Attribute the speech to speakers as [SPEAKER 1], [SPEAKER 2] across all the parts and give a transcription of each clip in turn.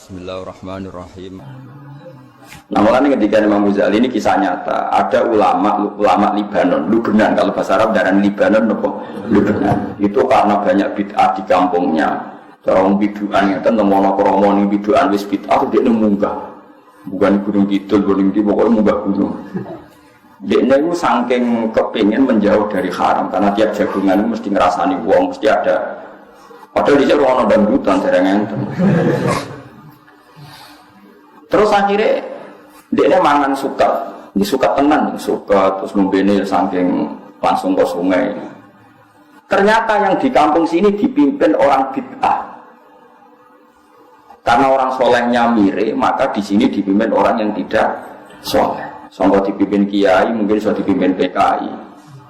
[SPEAKER 1] Bismillahirrahmanirrahim.
[SPEAKER 2] Nah, mulanya ketika Imam Ghazali ini kisah nyata, ada ulama Libanon, Lubnan, kalau bahasa Arab dan Libanon, Lubnan. Itu karena banyak bid'ah di kampungnya. Orang bid'ah yang kan temono kromoni bid'ah wis bid'ah dia munggah. Bukan gunung kidul, gunung di pokoknya munggah gunung. Dia itu saking kepingin menjauh dari haram karena tiap jagungan mesti ngerasani wong, mesti ada. Padahal di sana orang dangdutan jarang enten. Terus akhirnya dia mangan suka, ini suka tenan, suka terus numbene saking langsung ke sungai. Ternyata yang di kampung sini dipimpin orang bid'ah. Karena orang solehnya mire, maka di sini dipimpin orang yang tidak soleh. Sangka dipimpin kiai, mungkin sudah dipimpin PKI.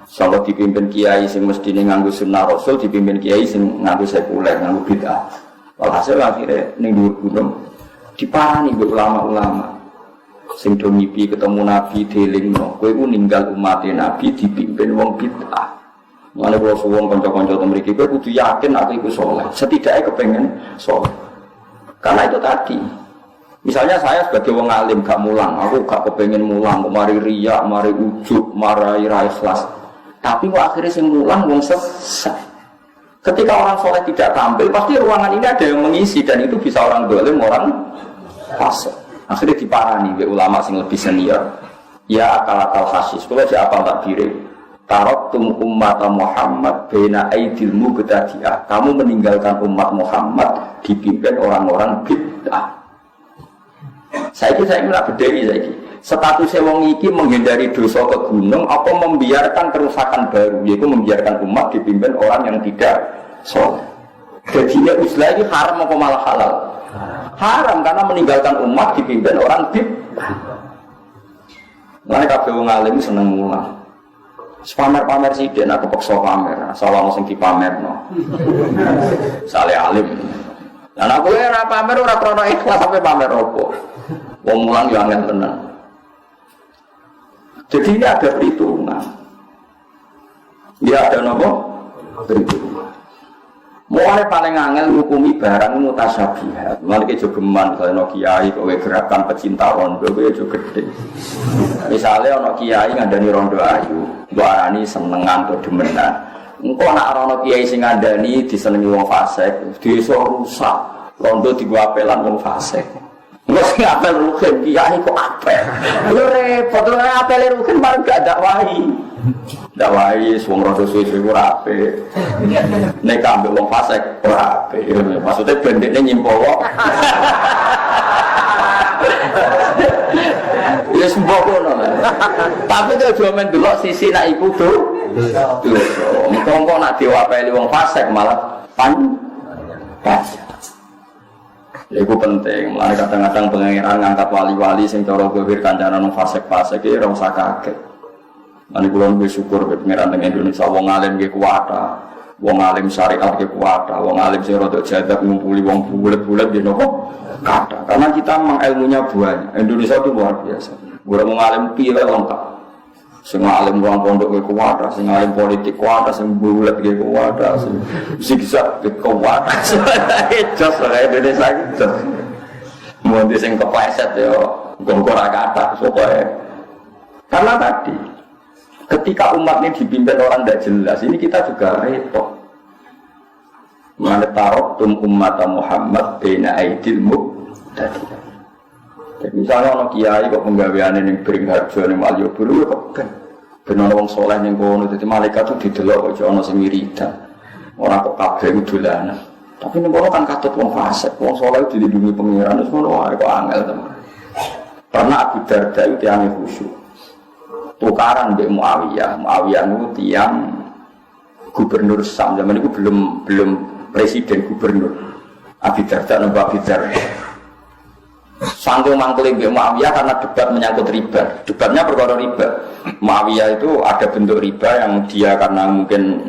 [SPEAKER 2] Sangka dipimpin kiai sing mesti nganggo sunnah Rasul, dipimpin kiai sing nganggo sekuler, nganggo bid'ah. Walhasil akhirnya ning dhuwur gunung diparani mbek ulama-ulama. Sing do ngipi ketemu Nabi delingno, kowe ku ninggal umat Nabi dipimpin wong bid'ah. Mulane kula suwun kanca-kanca mriki kowe kudu yakin aku iku saleh. Setidaknya kepengen saleh. Karena itu tadi. Misalnya saya sebagai wong alim gak mulang, aku gak kepengen mulang, mari riya, mari ujub, mari ra ikhlas. Tapi kok akhirnya sing mulang wong sesat. Ketika orang soleh tidak tampil, pasti ruangan ini ada yang mengisi dan itu bisa orang dolim, orang fasik. Akhirnya diparani oleh ulama yang lebih senior. Ya akal-akal khasis. Kalau siapa tak diri, taraktum umat Muhammad baina aidil mubtadi'ah. Kamu meninggalkan umat Muhammad dipimpin orang-orang bid'ah. Saya ingin bedheki saiki. Statusnya wong iki menghindari dosa ke gunung apa membiarkan kerusakan baru, yaitu membiarkan umat dipimpin orang yang tidak soleh. Jadinya Islam ini haram apa malah halal? Haram karena meninggalkan umat dipimpin orang bid'ah. Mulane kabeh wong alim seneng mulang. Pamer-pamer sithik nek kepeksa pamer, asal ana sing dipamerno. Sale alim. Lah nek kowe ora pamer ora krana ikhlas sampe pamer opo. Wong mulang yo angel tenan. Jadi ini ada perhitungan. Dia ada nopo? Perhitungan. Mulai paling angel hukumi barang mutasyabihat. Mulai kejogeman kalau kiai kowe gerakan pecinta rondo kowe aja gede. Misalnya ono kiai ngandani rondo ayu, mbok arani senengan atau demenan. Engko nek ana kiai sing ngandani disenengi wong fasik, desa rusak. Rondo digo apelan wong fasik. Wes ngapel rugen kiai kok apel. Lho repot lho apel rugen bareng gak dakwahi. Dakwahi wong rada suwe ora apik. Nek ambek wong fasik ora apik. Maksudnya bendekne nyimpowo. Ya sembok ngono. Tapi kok aja men delok sisi nek iku dosa. Mengko nek diwapeli wong fasik malah pan. Itu penting, mulai kadang-kadang pengengiran ngangkat wali-wali sing cara gawir kancanan fasik-fasik iki ora usah kaget. Lan kula bersyukur be pengiran teng Indonesia wong alim nggih kuwata, wong alim syariat nggih kuwata, wong alim sing rada jadak ngumpuli wong bulet-bulet nggih napa kata. Karena kita memang ilmunya banyak. Indonesia itu luar biasa. Ora wong alim pilih lengkap. Sing alim wong pondok nggih kuwata, sing alim politik kuwata, sing bulet nggih kuwata, sing zigzag nggih kuwata. Jos ora Indonesia iki. Mun sing kepleset yo gongkor kata supaya. Karena tadi ketika umat ini dipimpin orang tidak jelas, ini kita juga repot. Manetarotum umat Muhammad baina aidil mubtadi'ah. Jadi misalnya orang kiai kok penggaweane ning Beringharjo ning Malioboro kok kan benar wong saleh ning kono dadi malaikat itu didelok kok ana sing wiridan. Ora kok kabeh dolanan. Tapi ning kono kan katut wong fasik, wong saleh dilindungi pangeran wis ngono wae kok angel tenan. Karena Abu Darda itu yang khusyuk. Tukaran mbek Muawiyah. Muawiyah itu tiang gubernur Syam zaman itu belum presiden gubernur. Abu Darda nembak Abu Darda. Sanggung mangkeli mbek Muawiyah karena debat menyangkut riba. Debatnya perkara riba. Muawiyah itu ada bentuk riba yang dia karena mungkin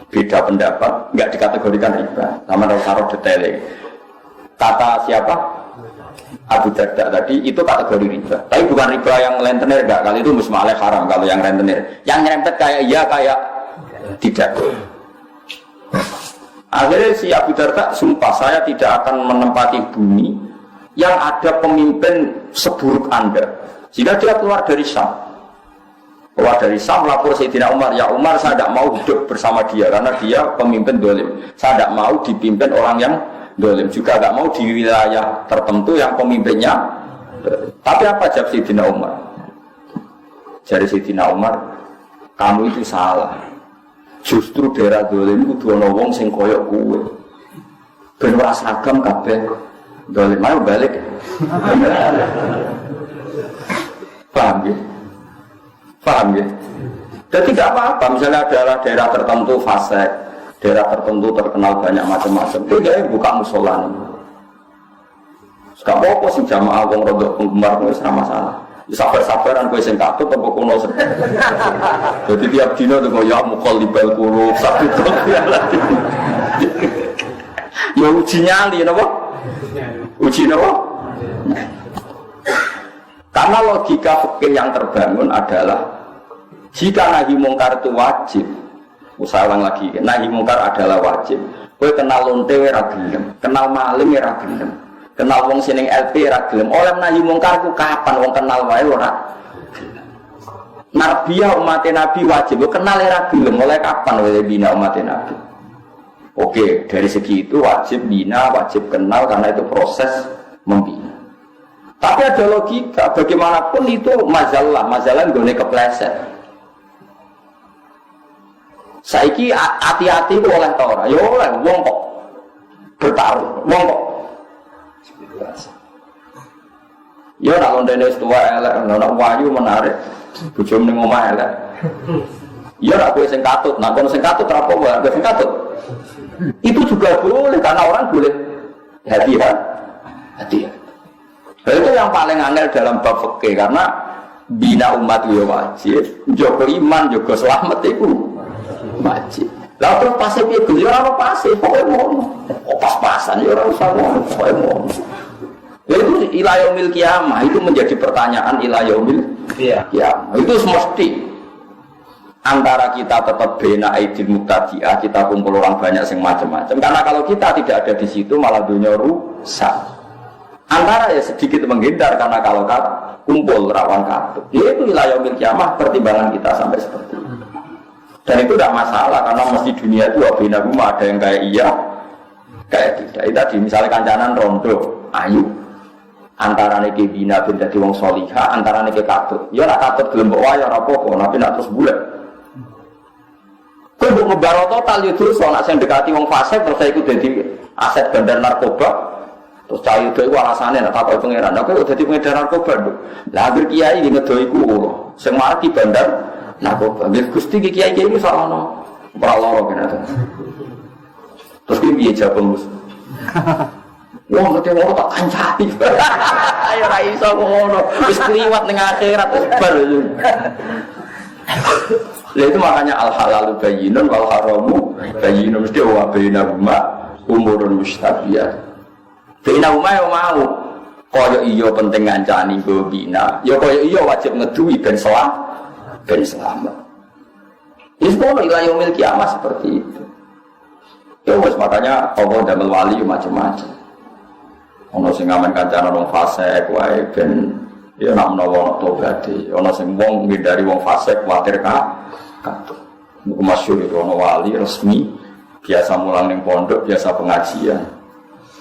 [SPEAKER 2] beda pendapat enggak dikategorikan riba. Sama taruh detailnya. Kata siapa? Abu Darda tadi itu kategori riba. Tapi bukan riba yang rentenir enggak. Kali itu musmaleh haram kalau yang rentenir. Yang nyerempet kayak iya kayak tidak. Akhirnya si Abu Darda sumpah saya tidak akan menempati bumi yang ada pemimpin seburuk Anda. Jika dia keluar dari Syam, lapor Sayyidina Umar, ya Umar, saya tidak mau hidup bersama dia karena dia pemimpin dolim. Saya tidak mau dipimpin orang yang dolim, juga tidak mau di wilayah tertentu yang pemimpinnya. Tapi apa jawab Sayyidina Umar? Jadi Sayyidina Umar, kamu itu salah. Justru daerah dolim itu ana wong sing koyok kowe. Ben ora seragam kabeh. Dolim mau balik. Paham ya? Paham ya? Jadi tidak apa-apa, misalnya adalah daerah tertentu fasik, daerah tertentu terkenal banyak macam-macam, itu dia buka musola nih. Gak apa-apa sih jamaah wong rodok penggemar itu sama masalah. Sabar-sabaran kowe sing katut apa kuno sing. Jadi tiap dino tuh ya muqallibal qulub sabit ya. Ya uji nyali napa? Uji napa? Karena logika fikih yang terbangun adalah jika nahi mungkar itu wajib, usahawan lagi, nahi mungkar adalah wajib. Kowe kenal lonte ora gelem, kenal maling ora gelem, kenal wong sing LP ora gelem. Oleh nahi mungkar ku kapan wong kenal wae ora gelem. Nabiyah umat Nabi wajib kenal ora gelem, oleh kapan wae bina umat Nabi. Oke, dari segi itu wajib bina, wajib kenal karena itu proses membina. Tapi ada logika, bagaimanapun itu mazalah nggone kepleset. Saiki hati-hati itu oleh ta ora? Ya oleh wong kok bertaruh, wong kok. Ya ora londene wis tuwa elek, ora wayu menarik. Bojo ning omah elek. Ya ora kowe sing katut, nah kono sing katut ora apa-apa, kowe sing katut. Itu juga boleh karena orang boleh hati-hati. Itu yang paling angel dalam bab fikih karena bina umat itu wajib, jaga iman, jaga selamat itu wajib. Lah terus pasif itu ya ora pasif, pokoke ngono. Pas-pasan ya ora usah ngono, pokoke ngono. Itu ila yaumil kiamah itu menjadi pertanyaan ila yaumil kiamah. Itu semesti antara kita tetap bina aidil muqtadi'ah, kita kumpul orang banyak yang macam-macam. Karena kalau kita tidak ada di situ malah dunia rusak. Antara ya sedikit menghindar karena kalau kumpul rawan katut. Itu wilayah yaumil kiamah pertimbangan kita sampai seperti itu. Dan itu tidak masalah karena mesti dunia itu bina rumah ada yang kayak iya, kayak tidak. Itu tadi misalnya kancanan rondo, ayu. Antara niki bina bin dadi wong solihah, antara niki katut. Ya nak katut gelem mbok wae ora apa-apa, tapi nak terus bulet. Kowe mbok ngebaro total yo terus ana sing dekati wong fasik terus iku dadi aset bandar narkoba. Terus cahaya itu alasannya nak takut pangeran. Aku udah jadi pengedar narkoba dulu. Lah agar kiai ini ngedoi ku, semar di bandar narkoba. Biar gusti kiai ini salah no, peraloro kenapa? Terus dia biar jawab mus. Wah nanti mau tak kancai. Ayo raiso ngono. Terus keliwat dengan akhirat terus baru. Lah itu makanya al halalu bayyinun wal haramu bayyinun mesti wa bainahuma umurun mustabihat. Bina umah yang mau kaya iya penting ngancani go bina ya kaya iya wajib ngeduwi ben selamat itu kalau ilah yaumil kiamah seperti itu ya wes makanya Allah damel wali macam-macam ono sing ngamen kancanan wong fasik wae ben ya nak menawa tobaté ono sing wong ngindari wong fasik kuwatir katut masyhur itu ono wali resmi biasa mulang ning pondok biasa pengajian.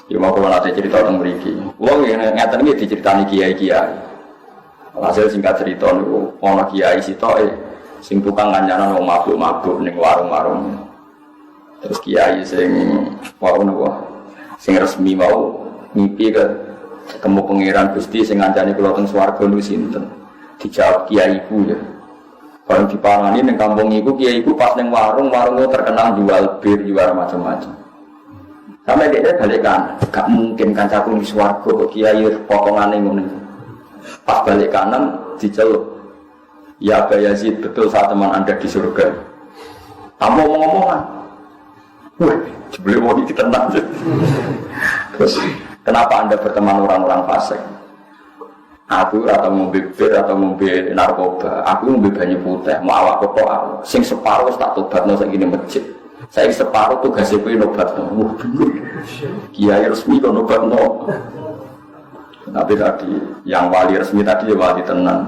[SPEAKER 2] Ya mau kalau nanti cerita tentang meriki, uang yang ngeten ini diceritani kiai. Hasil singkat cerita nih, orang kiai sitoe, sing tukang kancanan wong mabuk ning warung-warung. Terus kiai sing sing resmi mau mimpi ketemu pangeran Gusti sing ngancani kula teng swarga niku sinten? Dijawab kiai iku ya. Bareng dipangani ning kampung iku kiai iku pas ning warung terkenal jual bir, jual macam-macam. Sampai dia balikan, gak mungkin kancaku di swarga kok kiai potongane ngono. Pas balik kanan diceluk. Ya Aba Yazid, betul saat teman Anda di surga. Kamu ngomong-ngomongan. Wah, jebule wong iki tenang. Terus kenapa Anda berteman orang-orang fasik? Aku atau ngombe bir atau ngombe narkoba, aku ngombe banyu putih, mau awak kok sing separuh tak tobatno sak ngene masjid. Saya separuh tugas itu nobat, kiai resmi kok nobat no. Tapi tadi yang wali resmi tadi ya wali tenan.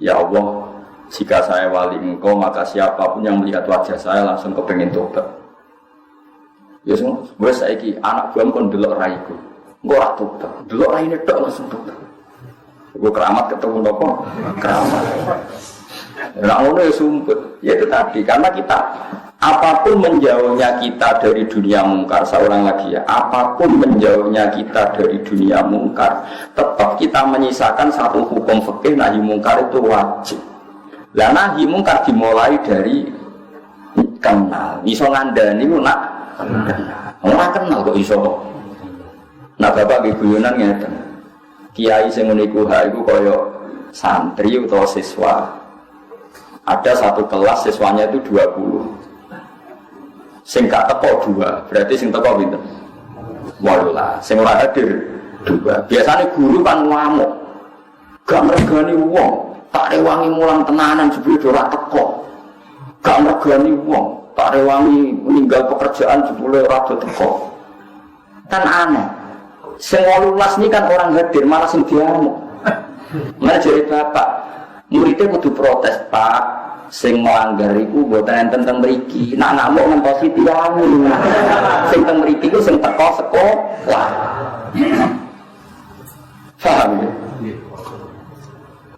[SPEAKER 2] Ya Allah, jika saya wali engkau maka siapapun yang melihat wajah saya langsung kepengen tobat. Ya semua, gue saiki anak gue kon delok raiku. Gue ora tobat. Delok raine tok langsung tobat. Gue keramat ketemu nopo? Keramat. Nah, ngono ya sumpet. Ya itu tadi karena kita apapun menjauhnya kita dari dunia mungkar, seorang lagi ya, apapun menjauhnya kita dari dunia mungkar, tetap kita menyisakan satu hukum fikih nahi mungkar itu wajib. Lah nahi mungkar dimulai dari kenal. Iso ngandani ku nak ora kenal kok iso. Nah bapak nggih guyonan ngeten. Kiai sing ngene iku ha iku kaya santri utawa siswa. Ada satu kelas siswanya itu 20. Sing gak teko 2, berarti sing teko pinten? 18. Sing ora hadir 2. Biasanya guru kan ngamuk. Gak ngregani wong, tak rewangi mulang tenanan jebule ora teko. Gak ngregani wong, tak rewangi meninggal pekerjaan jebule ora teko. Kan aneh. Sing 18 ini kan orang hadir malah sing diamuk. Mana jadi bapak, muridnya kudu protes, Pak. Sing melanggar iku mboten enten teng mriki. Nek ngamuk ngentosi tiyang. Sing teng mriki iku sing teko sekolah. Paham ya?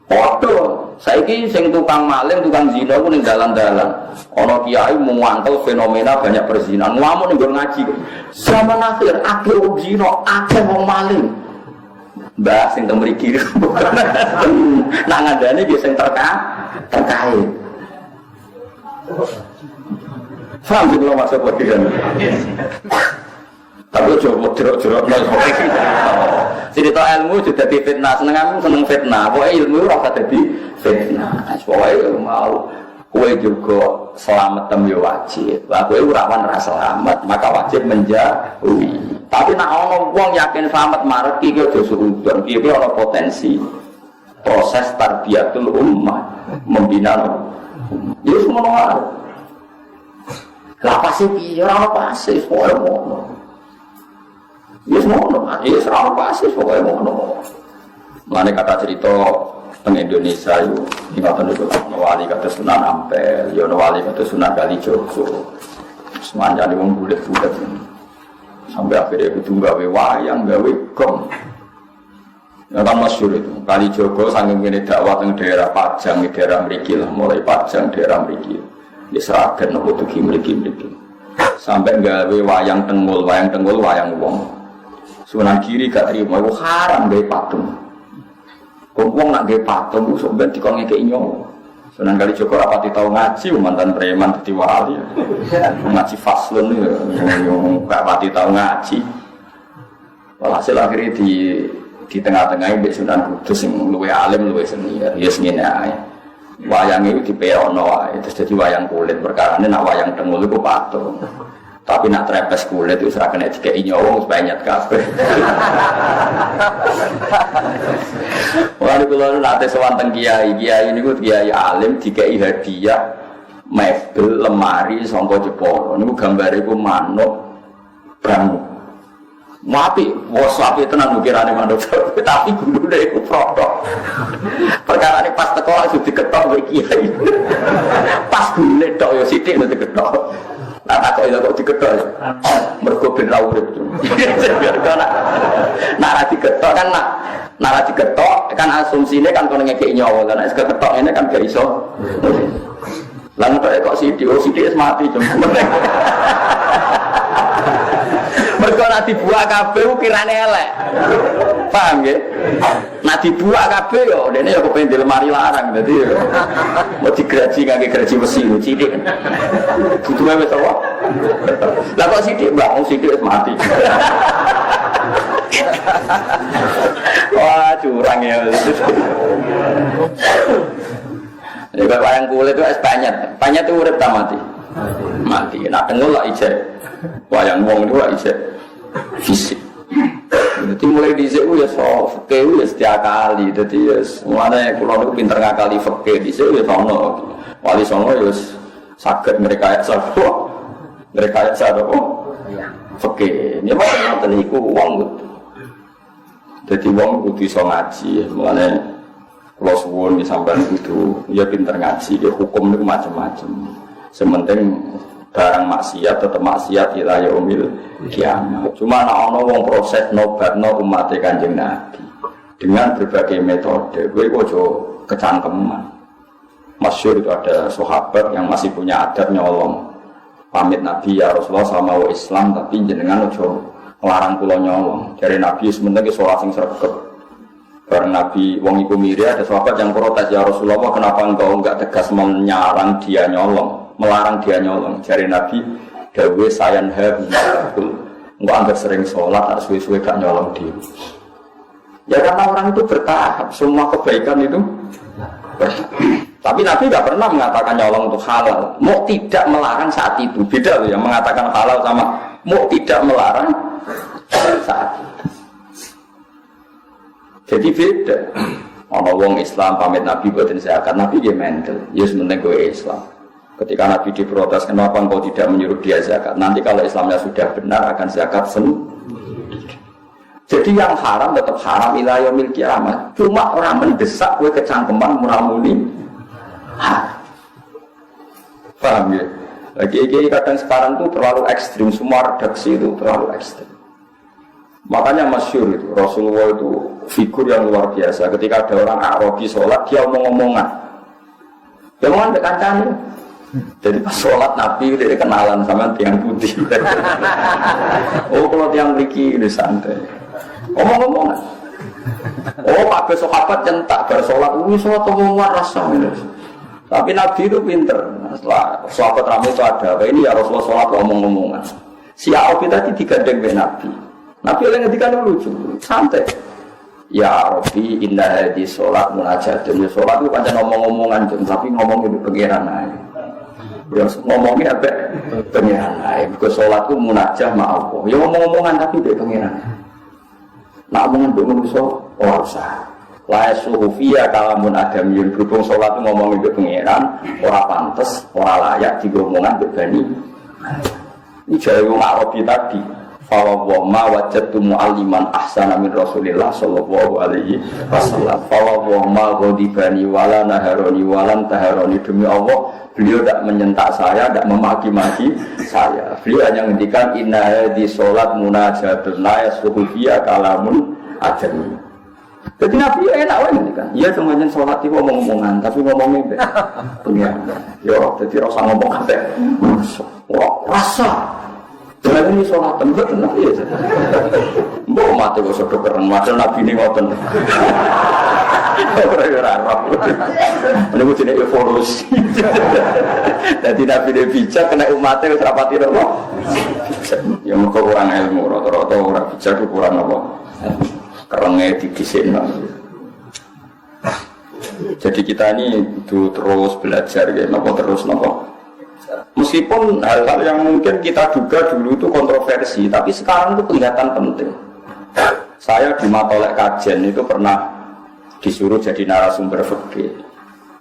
[SPEAKER 2] Waduh, saiki sing tukang maling, tukang zina ku ning dalan-dalan. Ana kiai muantel fenomena banyak perzinahan. Ngamuk ning ngaji. Zaman akhir akeh wong zina, akeh wong maling. Mbah sing teng mriki. Nak ngandani ki sing terkait. Faham sih kalau masuk bagian. Tapi coba jerok-jerok cerita ilmu juga di fitnah. Seneng fitnah. Pokoknya ilmu rasa jadi fitnah. Pokoknya mau kue juga selamat temu wajib. Kue urawan rasa selamat, maka wajib menjauhi. Tapi nak ono wong yakin selamat marek iki aja suudon. Iki ono potensi proses tarbiyatul ummah, membina ya semua orang. Lah pasti piye ora pasti pokoke ngono. Ya semua ya ora pasti pokoke ngono. Mane kata cerita teng Indonesia itu ngoten niku wali kata Sunan Ampel, ya wali kata Sunan Kalijogo. Semanjane wong bulet-bulet. Sampai akhirnya kudu gawe wayang, gawe gong. Ya kan masyhur itu. Kalijogo saking ngene dakwah teng daerah Pajang, daerah mriki lah, mulai Pajang daerah mriki. Ya seragen nopo tuki mriki. Sampai gawe wayang tenggul, wayang wong. Sunan Giri gak terima, itu haram gawe patung. Wong nak gawe patung sok ben dikon ngekeki nyawa. Sunan Kalijogo rapati tau ngaji, mantan preman dadi wali. Ngaji faslun yo gak pati tau ngaji. Walhasil akhirnya di tengah-tengah ini Sunan Kudus yang luwe alim, luwe senior, ya ngene ae. Wayang itu diperono ae, terus jadi wayang kulit. Perkarane nak wayang tengul itu patung. Tapi nak trepes kulit itu ora kena dikeki nyawa wis banyak kabeh. Wah niku lho nate sowan teng kiai niku kiai alim dikeki hadiah mebel lemari saka Jepara. Niku gambare iku manuk bangun. Mati, bos api tenan ukirane manuk, tapi gulune iku produk. Perkara ini pas teko langsung diketok kowe kiai. Pas gulune tok ya sithik nek diketok. Nah takok ya kok diketok. Mergo ben ra urip. Nah ra diketok kan ra diketok kan asumsine kan kono ngekeki nyawa. Lah nek diketok ngene kan gak iso. Lah kok sithik wis mati jeng. Mergo nek dibuak kabeh ukirane elek. Paham nggih? Nek dibuak kabeh yo dene yo kepen di lemari larang dadi yo. Mau digraji kangge graji besi cilik. Butuhe wis apa? Lah kok sithik, Mbak, wong sithik wis mati. Wah, curang ya. Ya kok wayang kulit itu es banyak tuh urip ta mati. Mati. Nah tengul lah ijek. Wayang wong itu lah ijek fisik. Jadi mulai dhisik ya fikih ya setiap kali. Jadi ya mulane kula niku pinter ngakali fikih dhisik ya sono. Wali sono ya saged ngrekayat sarwa. Ngrekayat sarwa. Fikih. Ya ngoten niku wong. Jadi wong kudu iso ngaji, mulane kula suwun sampeyan kudu ya pinter ngaji, ya hukum niku macam-macam. Sementing barang maksiat tetap maksiat ila yaumil kiamat. Cuma ana wong proses nobatno umat Kanjeng Nabi dengan berbagai metode. Kowe ojo kecangkeman. Masyhur itu ada sahabat yang masih punya adab nyolong. Pamit Nabi ya Rasulullah sama wa Islam tapi jenengan ojo ngelarang kula nyolong. Dari Nabi sementing salat sing sregep. Bareng Nabi wong iku miri ada sahabat yang protes, ya Rasulullah kenapa engkau enggak tegas menyarang dia nyolong, melarang dia nyolong. Dari Nabi dawuhe sayan habul. Engkau anggap sering sholat harus suwe-suwe gak nyolong dia. Ya karena orang itu bertahap, semua kebaikan itu bertahap. Tapi Nabi tidak pernah mengatakan nyolong itu halal. Mau tidak melarang saat itu. Beda loh yang mengatakan halal sama mau tidak melarang saat itu. Jadi beda. Ono wong Islam pamit Nabi buatin zakat, Nabi dia mental. Ya sebenarnya gue Islam. Ketika Nabi diprotes, kenapa engkau tidak menyuruh dia zakat? Nanti kalau Islamnya sudah benar akan zakat sendiri. Jadi yang haram tetap haram ila yaumil kiamat. Cuma orang mendesak gue kecangkeman muramuni. Paham ya? Lagi kadang sekarang tuh terlalu ekstrim, semua redaksi itu terlalu ekstrim. Makanya masyhur itu Rasulullah itu figur yang luar biasa. Ketika ada orang Arabi sholat, dia omong-omongan. Dia omongan dekat kancane. Jadi pas sholat Nabi dia kenalan sama tiang putih. Oh kalau tiang mriki ini santai. Omong-omongan. Oh kabeh sahabat centak bar sholat, sholat omongan rasa ini. Tapi Nabi itu pinter. Setelah sahabat ramai itu ada, ini ya Rasulullah sholat omong-omongan. Si Arabi tadi digandeng oleh Nabi. Nabi oleh ngedikan lucu, santai. Ya Rabbi inna hadhi sholat munajatun. Ya sholat itu pancen ngomong-ngomongan, tapi ngomong itu pengiran aja. Ya ngomongnya apa? Pengiran aja. Because sholat itu munajah ma'allah. Ya ngomong-ngomongan tapi itu pengiran. Nak omongan itu manusia, oh usah. La suhufiyya kalamun adamiyun. Berhubung sholat itu ngomong itu pengiran, orang pantas, orang layak digomongan berbani. Ini jauh yang Arabi tadi. Fawwama wajadtu mu'alliman ahsana min Rasulillah sallallahu alaihi wasallam. Fawwama ghadibani wala naharoni walan taharoni. Demi Allah, beliau tidak menyentak saya, tidak memaki-maki saya. Beliau hanya menghentikan inna hadhi sholat munajatun la yasluhu fiha kalamun adami. Jadi Nabi enak wae ngendikan. Iya cuma jen sholat itu ngomong-ngomongan, tapi ngomongnya pengen. Yo, jadi rasa ngomong kabeh. Wah, rasa jadi ini sholat tempat tenang ya. Mbok mati kok sudah keren, macam Nabi ini ngoten. Orang-orang Arab. Menunggu jenis evolusi. Jadi Nabi ini bijak, kena umatnya serapati apa? Ya mereka kurang ilmu, rata-rata orang bijak itu kurang apa? Kerengnya digisin. Jadi kita ini itu terus belajar, ya, terus nopo. Meskipun hal-hal yang mungkin kita duga dulu itu kontroversi, tapi sekarang itu kelihatan penting. Saya di Matolek Kajen itu pernah disuruh jadi narasumber fikih.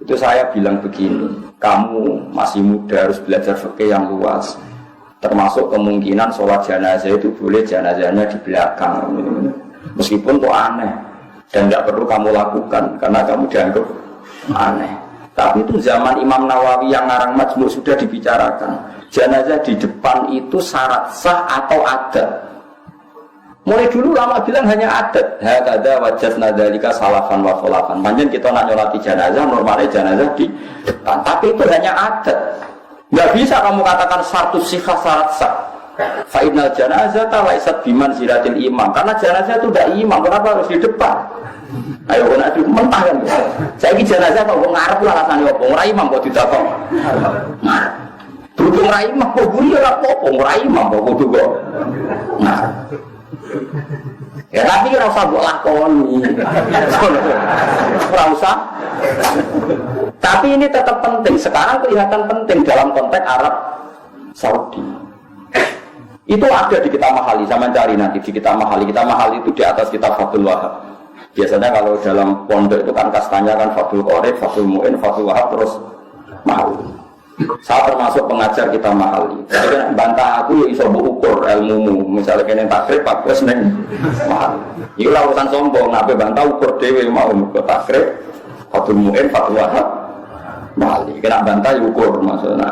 [SPEAKER 2] Itu saya bilang begini, kamu masih muda harus belajar fikih yang luas. Termasuk kemungkinan sholat jenazah itu boleh jenazahnya di belakang. Meskipun itu aneh dan tidak perlu kamu lakukan karena kamu dianggap aneh. Tapi itu zaman Imam Nawawi yang ngarang Majmu' sudah dibicarakan. Jenazah di depan itu syarat sah atau adat. Mulai dulu lama bilang hanya adat. Hakada wajadna dzalika salafan wa khulafan. Panjen kita nak nyolati jenazah, normalnya jenazah di depan. Tapi itu hanya adat. Enggak bisa kamu katakan satu sifat syarat sah. Fa innal janazata laisat biman ziratil imam. Karena jenazah itu tidak imam, kenapa harus di depan? Ayo nak di mentah kan. Saya ini jenazah kok ngarep lah rasane opo. Ora imam kok didakok. Ngarep. Berhubung ora imam kok buri ora apa-apa, ora imam kok kudu kok. Ngarep. Ya tapi ora usah mbok lakoni. Ora usah. Tapi ini tetap penting. Sekarang kelihatan penting dalam konteks Arab Saudi. Itu ada di Kitab Mahali, sama cari nanti di Kitab Mahali. Kitab Mahali itu di atas Kitab Fathul Wahab. Biasanya kalau dalam pondok itu kan kastanya kan Fathul Qorib, Fathul Mu'in, Fathul Wahab terus Mahali. Saya termasuk pengajar kita mahali. Jadi kan bantah aku ya iso ukur ilmumu. Misalnya kene takrib Pak wis ning mahal. Iku lah urusan sombong, nabe bantah ukur dhewe mau ke takrib. Fatul Mu'in, Fatul Wahab mahali. Kena bantah ya ukur maksudnya.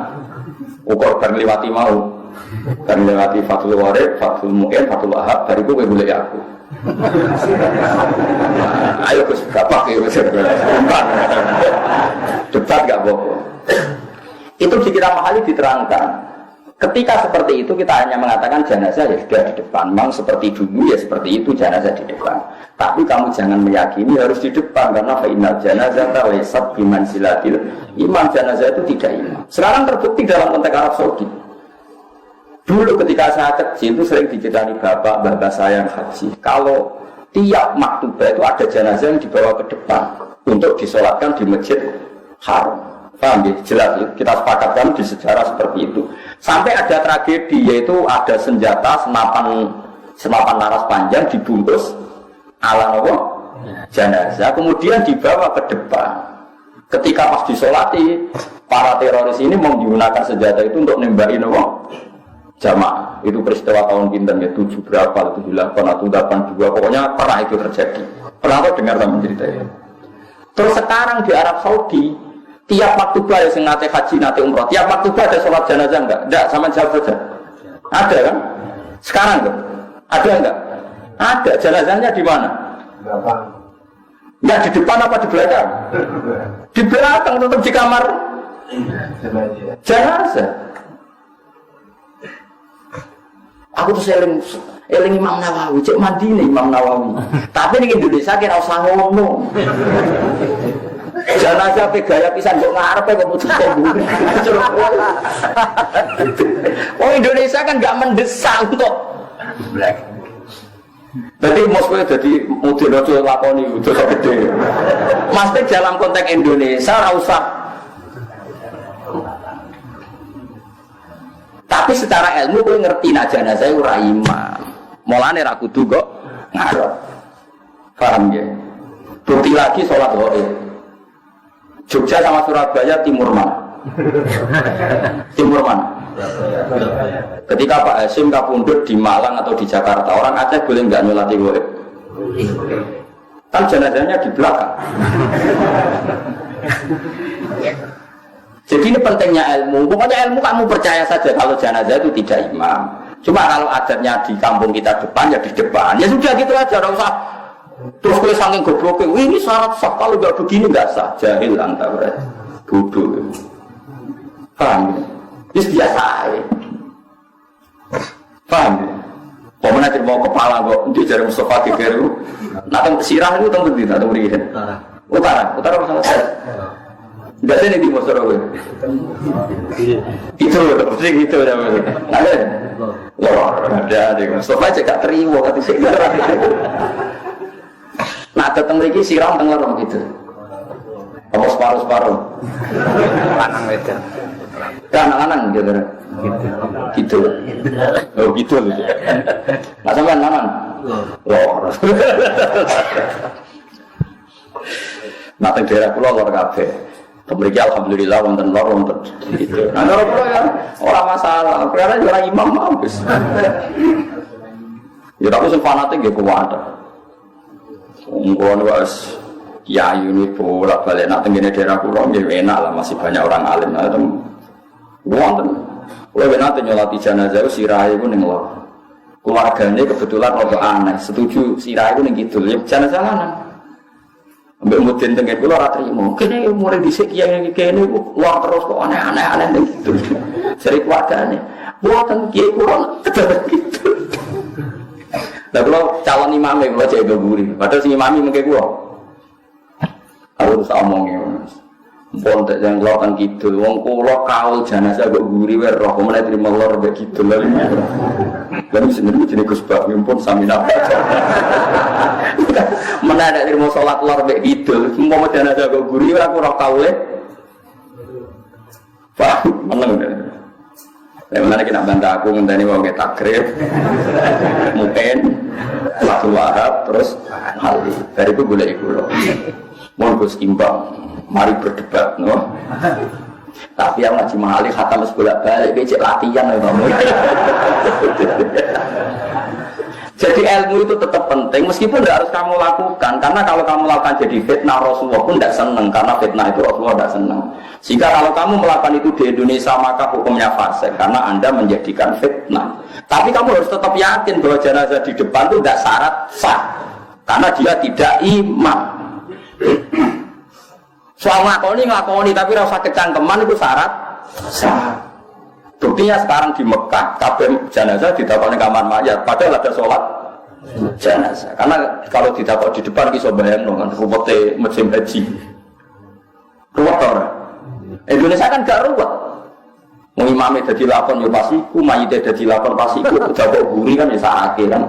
[SPEAKER 2] Ukur berliwati mau. Berliwati Fatul Warib, Fatul Mu'in, Fatul Wahab dari kowe golek aku. Ayo Gus gapak ya wis. Debat gak apa-apa. Itu di kita mahali diterangkan. Ketika seperti itu kita hanya mengatakan jenazah ya sudah di depan. Memang seperti dulu ya seperti itu jenazah di depan. Tapi kamu jangan meyakini harus di depan karena fa'innal janazah laysat bimanzilatil imam. Jenazah itu tidak imam. Sekarang terbukti dalam konteks Arab Saudi. Dulu ketika saya kecil itu sering diceritani bapak saya yang haji. Kalau tiap maktubah itu ada jenazah yang dibawa ke depan untuk disolatkan di masjid Haram. Paham ya? Jelas ya? Kita sepakatkan di sejarah seperti itu. Sampai ada tragedi yaitu ada senjata senapan laras panjang dibungkus ala apa? Jenazah kemudian dibawa ke depan. Ketika pas disolati para teroris ini menggunakan senjata itu untuk nembakin apa? Jamaah. Itu peristiwa tahun pinten ya 7 berapa 78 atau 82 pokoknya pernah itu terjadi. Pernah kau dengar sama cerita ya? Terus sekarang di Arab Saudi tiap waktu bayar yang nate haji, nate umroh, tiap waktu ada sholat jenazah enggak? Enggak, sama jawab saja. Ada kan? Sekarang tuh? Ada enggak? Ada, jenazahnya di mana? Ya di depan apa di belakang? Di belakang, tetap di kamar jenazah. Aku tuh eling Imam Nawawi, cek mandi nih Imam Nawawi. Tapi di Indonesia kira usah ngomong. Jenazah pe gaya pisan kok ngarepe kok putus pemburu. Oh Indonesia kan enggak mendesak untuk black. Jadi Moskow jadi model aja lakoni dosa gede. Mesti dalam konteks Indonesia ora usah. Tapi secara ilmu kowe ngerti nak jenazah ora imam. Mulane ra kudu kok ngarep. Paham ya? Bukti lagi salat ghaib. Jogja sama Surabaya timur mana? Timur mana? Ketika Pak Hasyim kapundhut di Malang atau di Jakarta, orang Aceh boleh nggak nyolati ghaib? Kan jenazahnya di belakang. Jadi ini pentingnya ilmu. Pokoknya ilmu kamu percaya saja kalau jenazah itu tidak imam. Cuma kalau adatnya di kampung kita depan ya di depan. Ya sudah gitu aja, enggak usah. Terus kalau saking gobloknya, ini syarat sah, kalau nggak begini nggak sah, jahil anda berarti, bodoh. Paham ya? Ini biasa ya. Paham ya? Pemenang terima kepala kok, untuk jari Mustafa Gegeru. Nah, sirah itu tentu tidak, tentu berikan. Utara masalah saya. Nggak sih nih di Mosorowe. Itu, pasti gitu ya maksudnya. Ada? Loh, ada. Mustafa aja gak terima, kata sih. Nah, datang lagi siram tengah orang gitu. Apa separuh-separuh? Lanang itu. Lanang gitu. Gitu. Oh gitu. Nah, sampai lanang. Lor. Nah, teng daerah kula lor kabeh. Mriki alhamdulillah wonten lor wonten gitu. Nah, lor kula ya ora masalah. Karena ora imam habis. Ya tapi sing fanatik ya kuat. Nggon wis kiai ini bolak-balik nak tengene daerah kula nggih enak lah masih banyak orang alim. Nah, wonten. Kowe nate nyolati jenazah sirahe iku ning lor. Keluargane kebetulan rada aneh, setuju sirahe iku ning kidul. Ya jenazah lanang. Ambek mudin tengene kula ora trimo. Kene umure dhisik kiai kene luar terus kok aneh-aneh ning kidul. Seri keluargane. Mboten kiai kula kedadak kidul. Lah kalau calon imam kalau jaga guri, padahal si imami mungkin gua harus omongnya, pun tak jangan lakukan gitu. Wong kulo kau jenazah gak guri, roh mana terima lor begitu lah. Lalu sendiri jenis kusbah, pun samina. Mana ada terima sholat lor begitu, semua jenazah gak guri, aku roh kau le. Pak, mana udah? Mana kita bantah aku ngenteni wong takrib, mungkin Fatul Wahab terus Hali. Dari itu boleh ikut loh. Mau gus imbang, mari berdebat, no. Tapi yang ngaji mahali khatam bolak-balik becek latihan ya kamu. Jadi ilmu itu tetap penting meskipun tidak harus kamu lakukan, karena kalau kamu lakukan jadi fitnah, Rasulullah pun tidak senang, karena fitnah itu Rasulullah tidak senang. Sehingga kalau kamu melakukan itu di Indonesia maka hukumnya fasik karena Anda menjadikan fitnah. Tapi kamu harus tetap yakin bahwa jenazah di depan itu tidak syarat sah, karena dia tidak imam. Soal ngakoni tapi rasa kecangkeman itu syarat sah. Buktinya sekarang di Mekah, kabeh jenazah ditakoni kamar mayat, padahal ada sholat jenazah. Karena kalau ditakoni di depan bisa bayang kan ruwete musim haji. Ruwet orang. Indonesia kan gak ruwet. Mau imamnya jadi lakon ya pasiku, mayitnya jadi lakon pasiku, jauh guri kan ya sakit kan.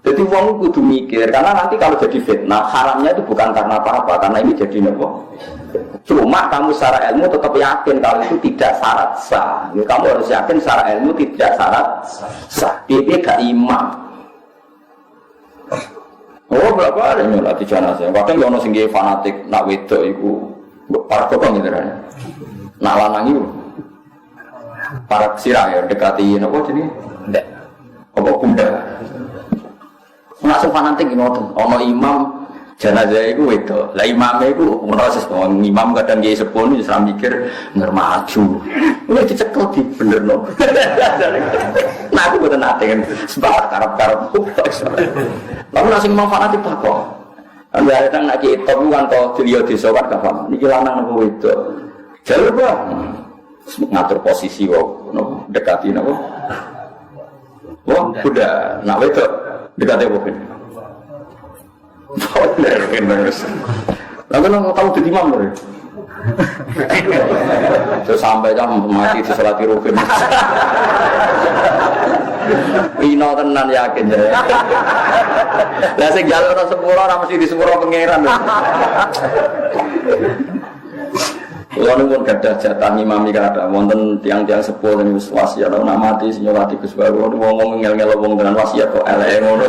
[SPEAKER 2] Jadi wong kudu mikir, karena nanti kalau jadi fitnah, haramnya itu bukan karena apa-apa, karena ini jadi nopo. Cuma kamu secara ilmu tetap yakin kalau itu tidak syarat sah. Ya, kamu harus yakin secara ilmu tidak syarat sah. Dia gak imam. Oh berapa ada yang latih jenazah? Kadang yang orang fanatik nak wedok itu para kokong gitu kan? Nak lanang itu para sirah ya dekati apa jadi? Tidak. Apa bunda? Nak fanatik gitu, ono imam. Jenazah itu wedok, lah imamnya itu proses imam kadang dia sepuluh itu serang mikir ngermaju, udah dicekel di bener no. Nah aku betul nanti kan sebarat karap. Lalu nasi imam fanatik tak kok. Anda datang nak kita bukan kau beliau disokat kapan? Niki lanang nopo wedok, jalur bah ngatur posisi kok, dekati nopo. Wah udah nak wedok dekati apa? Bener. Lalu nggak tahu jadi imam loh. Terus sampai jam mati di sholat rukun. Rino tenan yakin ya. Lah sing jalur sepuro ora mesti di sepuro pangeran. Kalau pun gadah jatah imami kada, wonten tiang-tiang sepuh dan wasiat, nak mati senyolati Gus Baru, ngomong ngel-ngel wong dengan wasiat kok elek ngono.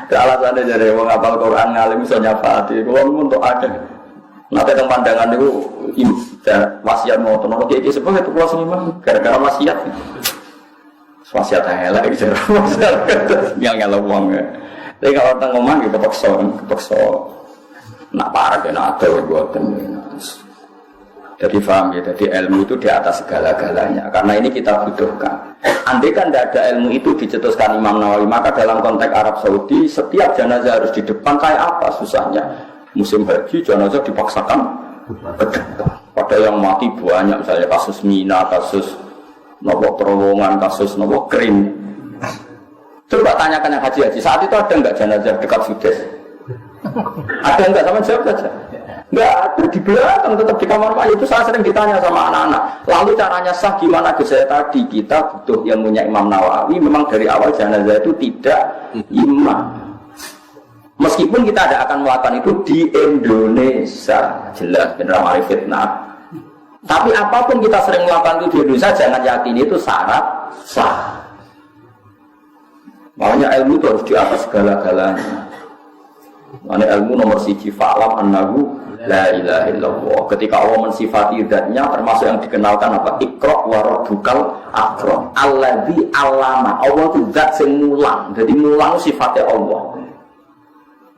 [SPEAKER 2] Alasannya jadi wong hafal Quran ngalim iso nyafaati, kalau pun untuk ada. Nanti teng pandangan itu wasiat ngoten, ono iki sepuh itu kulo imam gara-gara wasiat. Wasiat elek iki jero wasiat ngel-ngel wong. Tapi kalau teng omah iki kepeksa. Nak parah kena ada buatan. Jadi paham ya, jadi ilmu itu di atas segala-galanya. Karena ini kita butuhkan. Andai kan tidak ada ilmu itu dicetuskan Imam Nawawi, maka dalam konteks Arab Saudi setiap jenazah harus di depan. Kayak apa susahnya? Musim haji jenazah dipaksakan ke depan. Padahal yang mati banyak, misalnya kasus Mina, kasus nopo terowongan, kasus nopo krim. Coba tanyakan yang haji saat itu ada nggak jenazah dekat Sudes? Ada enggak sama jawab saja? Enggak ada, di belakang tetap di kamar mayat. Itu saya sering ditanya sama anak-anak. Lalu caranya sah gimana? Saya tadi kita butuh yang punya Imam Nawawi. Memang dari awal jenazah itu tidak imam. Meskipun kita tidak akan melakukan itu di Indonesia, jelas benar mari fitnah. Tapi apapun kita sering melakukan itu di Indonesia, jangan yakin itu syarat sah. Makanya ilmu itu harus di atas segala-galanya. Ini ilmu nomor siji fa'lam annahu la ilaha illallah. Ketika Allah mensifati zatnya termasuk yang dikenalkan apa? Iqra wa rabbukal akram. Alladzi 'allama. Allah itu zat sing mulang. Jadi mulang sifatnya Allah.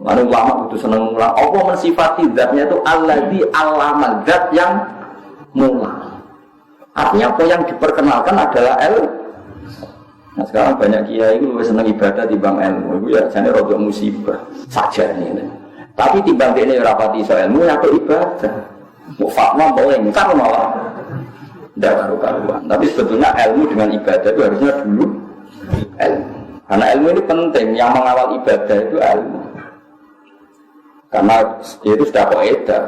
[SPEAKER 2] Lalu ulama itu senang mulang. Allah mensifati zatnya itu alladzi 'allama, zat yang mulang. Artinya apa yang diperkenalkan adalah ilmu. Nah sekarang banyak kiai itu lebih senang ibadah timbang ilmu. Itu ya jadi rodok musibah saja ini. Tapi timbang ini rapati iso ilmu ya ke ibadah. Mufakna boleh engkar malah tidak karu-karuan. Tapi sebetulnya ilmu dengan ibadah itu harusnya dulu ilmu. Karena ilmu ini penting. Yang mengawal ibadah itu ilmu. Karena itu sudah kaidah.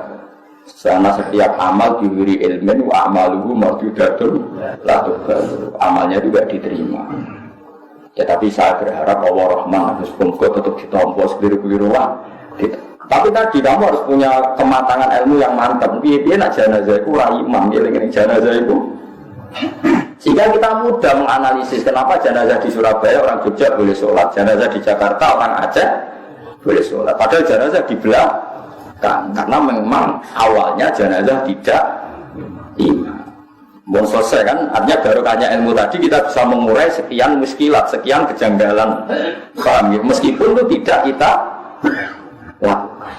[SPEAKER 2] Karena setiap amal diberi ilmu, amaluhu marjudatun la tuqbal. Amalnya juga diterima. Ya tapi saya berharap Allah Rahman harus bungkuk tetap ditompo sekeliru-keliru lah. Tapi tadi kamu harus punya kematangan ilmu yang mantap. Piye-piye nak jenazah itu ora imam, ngeling jenazah itu. Sehingga kita mudah menganalisis kenapa jenazah di Surabaya orang Jogja boleh sholat, jenazah di Jakarta orang Aceh boleh sholat. Padahal jenazah di karena memang awalnya jenazah tidak imam. Mau selesai kan, artinya barokahnya ilmu tadi kita bisa mengurai sekian muskilat, sekian kejanggalan, paham ya? Meskipun itu tidak kita lakukan,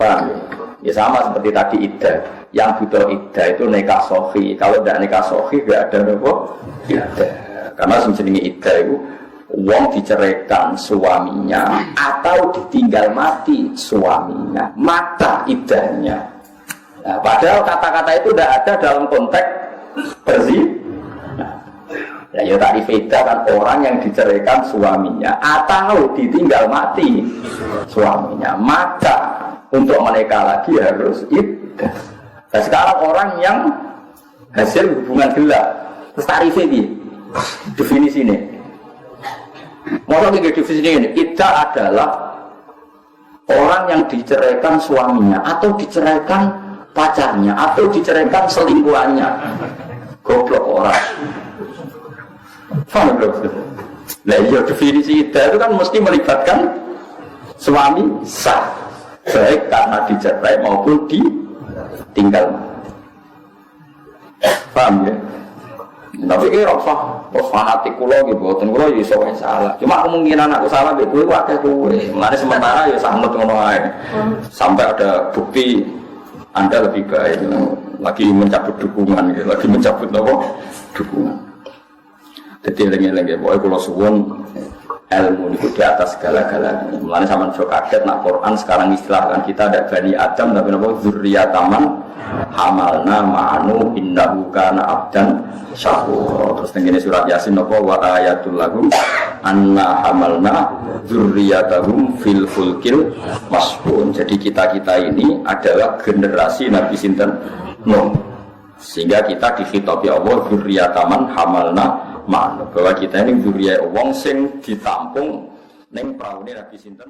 [SPEAKER 2] paham ya? Ya sama seperti tadi iddah, yang butuh iddah itu nikah sohi, kalau tidak nikah sohi tidak ada apa iddah, karena sebenarnya iddah itu uang diceraikan suaminya atau ditinggal mati suaminya, maka iddahnya. Nah, padahal kata-kata itu tidak ada dalam konteks berzina. Nah, ya tadi beda kan orang yang diceraikan suaminya atau ditinggal mati suaminya, maka untuk menikah lagi harus iddah. Nah, sekarang orang yang hasil hubungan gelap, terus tarifnya ini, definisi ini. Mau definisi ini, iddah adalah orang yang diceraikan suaminya atau diceraikan pacarnya atau diceraikan selingkuhannya. Goblok orang. Paham belum? Nah, iya definisi iddah itu kan mesti melibatkan suami sah, baik karena dicerai maupun ditinggal. Paham ya? Tapi ini rasa fanatik kulo gitu, boten kulo ya iso salah. Cuma kemungkinan aku salah gitu, aku akeh kuwe. Mulane sementara ya samut ngono ae. Sampai ada bukti Anda lebih baik, lagi mencabut dukungan, lagi mencabut apa? Dukungan. Jadi lengi-lengi, pokoknya kalau suwun ilmu itu di atas segala-galanya. Mulanya sama juga kaget, nak Quran sekarang istilahkan kita ada Bani Adam, tapi apa? Zurriyataman hamalna ma'anu innahu kana abdan syakura. Terus tengene surat Yasin apa? Wa ayatul lahum anna hamalna zurriyatahum fil fulkil masbun. Jadi kita-kita ini adalah generasi Nabi sinten Nuh. Sehingga kita dikhitabi Allah zurriyataman hamalna ma'anu, bahwa kita ini zuriyah wong sing ditampung ning praune Nabi sinten